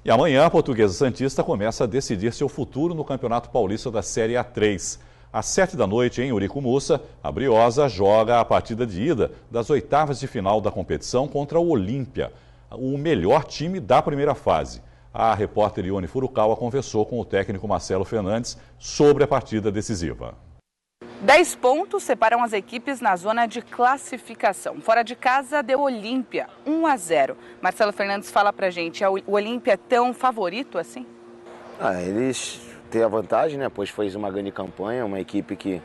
E amanhã a Portuguesa Santista começa a decidir seu futuro no Campeonato Paulista da Série A3. Às 7 da noite, em Eurico Mussa, a Briosa joga a partida de ida das oitavas de final da competição contra o Olímpia, o melhor time da primeira fase. A repórter Ione Furukawa conversou com o técnico Marcelo Fernandes sobre a partida decisiva. 10 pontos separam as equipes na zona de classificação. Fora de casa deu Olímpia, 1-0. Marcelo Fernandes fala pra gente, o Olímpia é tão favorito assim? Eles têm a vantagem, né? Pois fez uma grande campanha, uma equipe que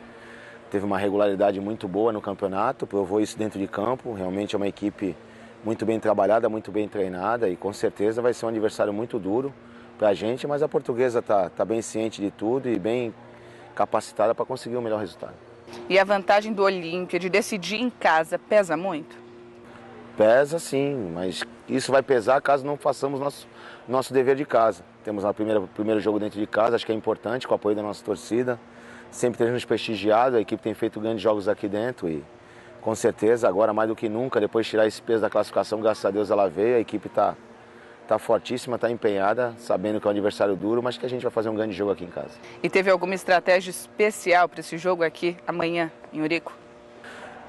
teve uma regularidade muito boa no campeonato, provou isso dentro de campo. Realmente é uma equipe muito bem trabalhada, muito bem treinada e com certeza vai ser um adversário muito duro pra gente, mas a Portuguesa tá bem ciente de tudo e bem capacitada para conseguir o melhor resultado. E a vantagem do Olímpia de decidir em casa pesa muito? Pesa sim, mas isso vai pesar caso não façamos nosso dever de casa. Temos o primeiro jogo dentro de casa, acho que é importante, com o apoio da nossa torcida. Sempre tem nos prestigiado, a equipe tem feito grandes jogos aqui dentro e com certeza agora mais do que nunca, depois de tirar esse peso da classificação, graças a Deus ela veio, a equipe está fortíssima, está empenhada, sabendo que é um adversário duro, mas que a gente vai fazer um grande jogo aqui em casa. E teve alguma estratégia especial para esse jogo aqui amanhã em Eurico?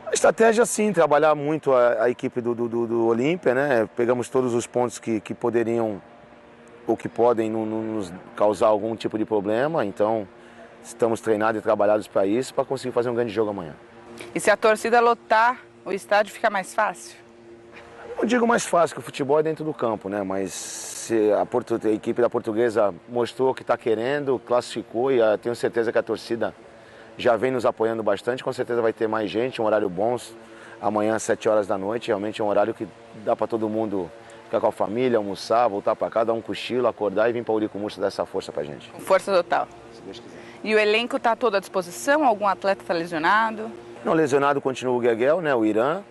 A estratégia sim, trabalhar muito a equipe do Olímpia, né? Pegamos todos os pontos que poderiam ou que podem nos causar algum tipo de problema, então estamos treinados e trabalhados para isso, para conseguir fazer um grande jogo amanhã. E se a torcida lotar, o estádio fica mais fácil? Não digo mais fácil, que o futebol é dentro do campo, né? Mas se a equipe da Portuguesa mostrou que está querendo, classificou e tenho certeza que a torcida já vem nos apoiando bastante, com certeza vai ter mais gente, um horário bom, amanhã às 7 horas da noite, realmente é um horário que dá para todo mundo ficar com a família, almoçar, voltar para cá, dar um cochilo, acordar e vir para o Eurico Mussa dar essa força para a gente. Força total. Se Deus quiser. E o elenco está todo à disposição? Algum atleta está lesionado? Não, lesionado continua o Gueguel, né? O Irã,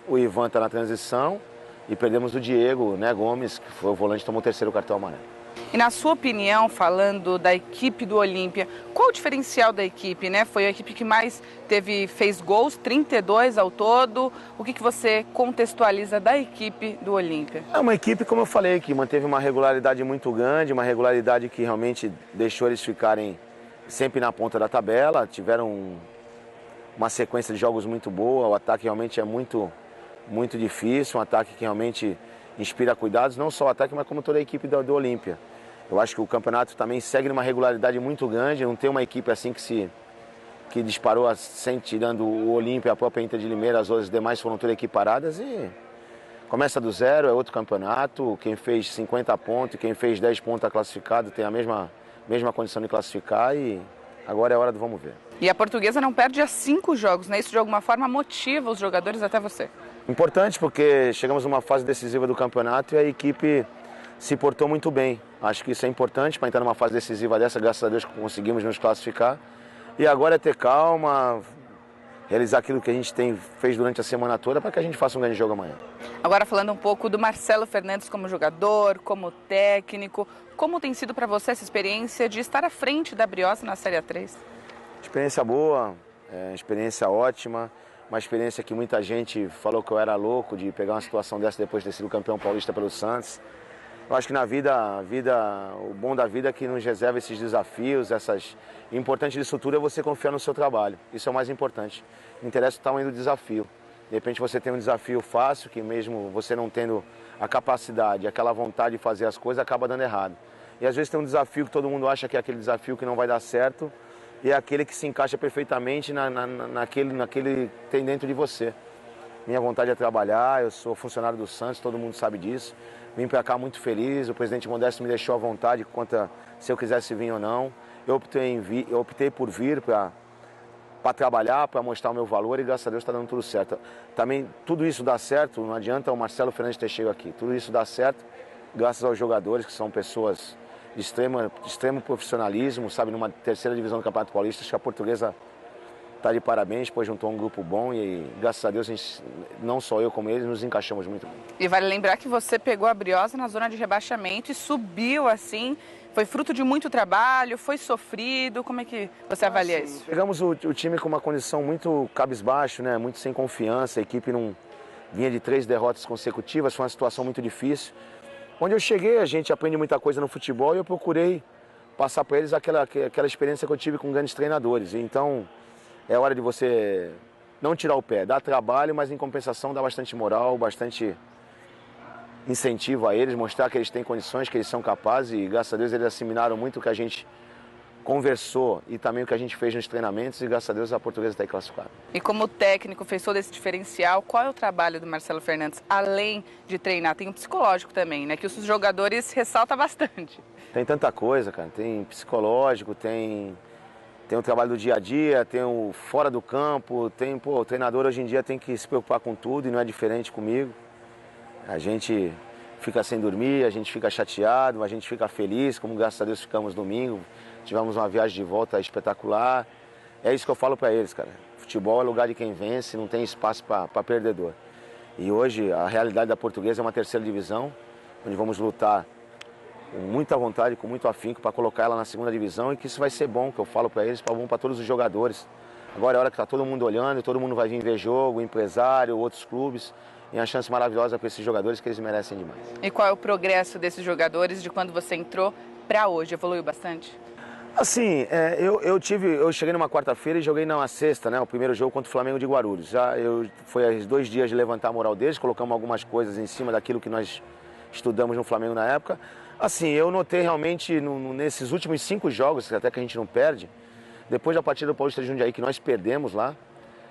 o Ivan está na transição. E perdemos o Diego, né, Gomes, que foi o volante, tomou o 3º cartão amarelo. E na sua opinião, falando da equipe do Olímpia, qual o diferencial da equipe, né? Foi a equipe que mais fez gols, 32 ao todo. O que você contextualiza da equipe do Olímpia? É uma equipe, como eu falei, que manteve uma regularidade muito grande, uma regularidade que realmente deixou eles ficarem sempre na ponta da tabela. Tiveram uma sequência de jogos muito boa, o ataque realmente é muito difícil, um ataque que realmente inspira cuidados, não só o ataque, mas como toda a equipe do Olímpia. Eu acho que o campeonato também segue numa regularidade muito grande, não tem uma equipe assim que disparou assim, tirando o Olímpia, a própria Inter de Limeira, as outras demais foram todas equiparadas e começa do zero, é outro campeonato, quem fez 50 pontos, quem fez 10 pontos está classificado, tem a mesma condição de classificar e agora é hora do vamos ver. E a Portuguesa não perde há 5 jogos, né? Isso de alguma forma motiva os jogadores até você? Importante porque chegamos numa fase decisiva do campeonato e a equipe se portou muito bem. Acho que isso é importante para entrar numa fase decisiva dessa, graças a Deus conseguimos nos classificar. E agora é ter calma, realizar aquilo que a gente fez durante a semana toda para que a gente faça um grande jogo amanhã. Agora falando um pouco do Marcelo Fernandes como jogador, como técnico, como tem sido para você essa experiência de estar à frente da Briosa na Série A3? Experiência boa, experiência ótima. Uma experiência que muita gente falou que eu era louco de pegar uma situação dessa depois de ter sido campeão paulista pelo Santos. Eu acho que na vida, o bom da vida é que nos reserva esses desafios, O importante disso tudo é você confiar no seu trabalho. Isso é o mais importante. Não interessa o tamanho do desafio. De repente você tem um desafio fácil, que mesmo você não tendo a capacidade, aquela vontade de fazer as coisas, acaba dando errado. E às vezes tem um desafio que todo mundo acha que é aquele desafio que não vai dar certo, e é aquele que se encaixa perfeitamente naquele que tem dentro de você. Minha vontade é trabalhar, eu sou funcionário do Santos, todo mundo sabe disso. Vim para cá muito feliz, o presidente Modesto me deixou à vontade quanto a se eu quisesse vir ou não. Eu optei por vir para trabalhar, para mostrar o meu valor e graças a Deus está dando tudo certo. Também tudo isso dá certo, não adianta o Marcelo Fernandes ter chegado aqui. Tudo isso dá certo graças aos jogadores que são pessoas de extremo profissionalismo, sabe, numa 3ª divisão do Campeonato Paulista. Acho que a Portuguesa está de parabéns, pois juntou um grupo bom e graças a Deus, não só eu como eles, nos encaixamos muito bem. E vale lembrar que você pegou a Briosa na zona de rebaixamento e subiu assim, foi fruto de muito trabalho, foi sofrido, como é que você avalia isso? Pegamos o time com uma condição muito cabisbaixo, né? Muito sem confiança, a equipe não vinha de 3 derrotas consecutivas, foi uma situação muito difícil. Onde eu cheguei, a gente aprende muita coisa no futebol e eu procurei passar para eles aquela experiência que eu tive com grandes treinadores. Então, é hora de você não tirar o pé, dar trabalho, mas em compensação dar bastante moral, bastante incentivo a eles, mostrar que eles têm condições, que eles são capazes e, graças a Deus, eles assimilaram muito o que a gente conversou e também o que a gente fez nos treinamentos e, graças a Deus, a Portuguesa está aí classificada. E como técnico, fez todo esse diferencial, qual é o trabalho do Marcelo Fernandes, além de treinar? Tem o psicológico também, né? Que os jogadores ressaltam bastante. Tem tanta coisa, cara. Tem psicológico, tem o trabalho do dia a dia, tem o fora do campo, o treinador hoje em dia tem que se preocupar com tudo e não é diferente comigo. A gente fica sem dormir, a gente fica chateado, a gente fica feliz, como graças a Deus ficamos domingo. Tivemos uma viagem de volta espetacular. É isso que eu falo para eles, cara. Futebol é lugar de quem vence, não tem espaço para perdedor. E hoje a realidade da Portuguesa é uma terceira divisão, onde vamos lutar com muita vontade, com muito afinco para colocar ela na segunda divisão e que isso vai ser bom, que eu falo para eles, bom para todos os jogadores. Agora é a hora que está todo mundo olhando, todo mundo vai vir ver jogo, empresário, outros clubes. E é uma chance maravilhosa para esses jogadores que eles merecem demais. E qual é o progresso desses jogadores de quando você entrou para hoje? Evoluiu bastante? Assim, eu cheguei numa quarta-feira e joguei numa sexta, né? O primeiro jogo contra o Flamengo de Guarulhos. Foi os 2 dias de levantar a moral deles, colocamos algumas coisas em cima daquilo que nós estudamos no Flamengo na época. Assim, eu notei realmente nesses últimos 5 jogos, até que a gente não perde, depois da partida do Paulista de Jundiaí que nós perdemos lá,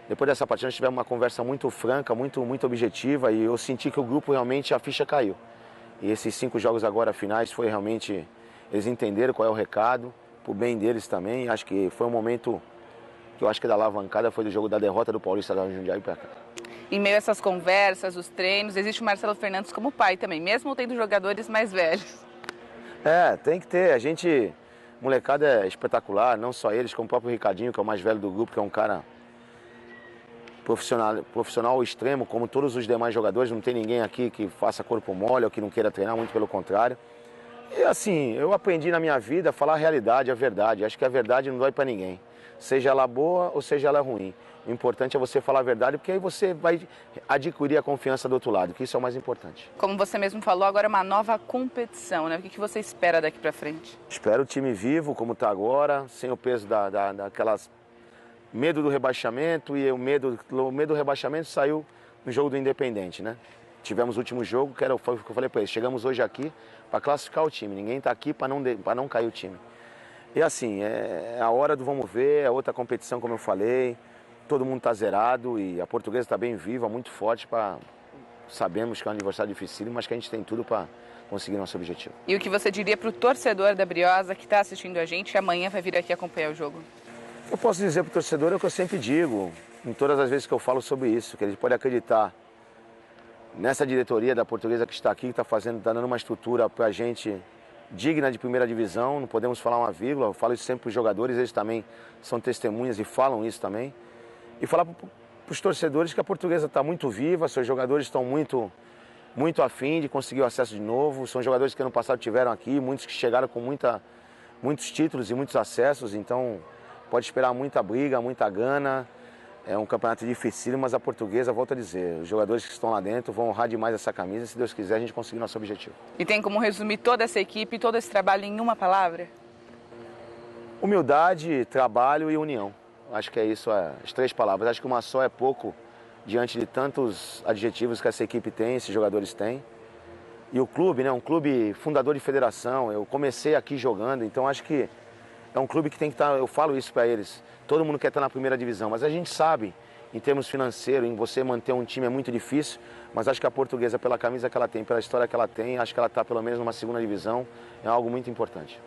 depois dessa partida nós tivemos uma conversa muito franca, muito objetiva e eu senti que o grupo realmente, a ficha caiu. E esses 5 jogos agora finais foi realmente, eles entenderam qual é o recado, pro bem deles também. Acho que foi um momento que eu acho que da alavancada foi do jogo da derrota do Paulista da Jundiaí para cá. Em meio a essas conversas, os treinos, existe o Marcelo Fernandes como pai também, mesmo tendo jogadores mais velhos. Tem que ter. A gente, molecada é espetacular, não só eles, como o próprio Ricardinho, que é o mais velho do grupo, que é um cara profissional ao extremo, como todos os demais jogadores. Não tem ninguém aqui que faça corpo mole ou que não queira treinar, muito pelo contrário. E assim, eu aprendi na minha vida a falar a realidade, a verdade. Acho que a verdade não dói para ninguém. Seja ela boa ou seja ela ruim. O importante é você falar a verdade, porque aí você vai adquirir a confiança do outro lado, que isso é o mais importante. Como você mesmo falou, agora é uma nova competição, né? O que você espera daqui para frente? Espero o time vivo, como está agora, sem o peso daquelas medo do rebaixamento, e o medo do rebaixamento saiu no jogo do Independente, né? Tivemos o último jogo, que foi o que eu falei para eles, chegamos hoje aqui para classificar o time, ninguém está aqui para não cair o time. E assim, é a hora do vamos ver, é outra competição, como eu falei, todo mundo está zerado e a Portuguesa está bem viva, muito forte, sabemos que é um adversário difícil, mas que a gente tem tudo para conseguir nosso objetivo. E o que você diria para o torcedor da Briosa que está assistindo a gente e amanhã vai vir aqui acompanhar o jogo? Eu posso dizer para o torcedor o que eu sempre digo, em todas as vezes que eu falo sobre isso, que ele pode acreditar nessa diretoria da Portuguesa que está aqui, que está dando uma estrutura para a gente digna de primeira divisão, não podemos falar uma vírgula, eu falo isso sempre para os jogadores, eles também são testemunhas e falam isso também. E falar para os torcedores que a Portuguesa está muito viva, seus jogadores estão muito afim de conseguir o acesso de novo, são jogadores que ano passado tiveram aqui, muitos que chegaram com muitos títulos e muitos acessos, então pode esperar muita briga, muita gana. É um campeonato difícil, mas a Portuguesa, volto a dizer, os jogadores que estão lá dentro vão honrar demais essa camisa, se Deus quiser a gente conseguir nosso objetivo. E tem como resumir toda essa equipe, todo esse trabalho em uma palavra? Humildade, trabalho e união. Acho que é isso, as 3 palavras. Acho que uma só é pouco diante de tantos adjetivos que essa equipe tem, esses jogadores têm. E o clube, né, um clube fundador de federação, eu comecei aqui jogando, então acho que é um clube que tem que estar, eu falo isso para eles, todo mundo quer estar na primeira divisão, mas a gente sabe, em termos financeiros, em você manter um time é muito difícil, mas acho que a Portuguesa, pela camisa que ela tem, pela história que ela tem, acho que ela está pelo menos numa segunda divisão, é algo muito importante.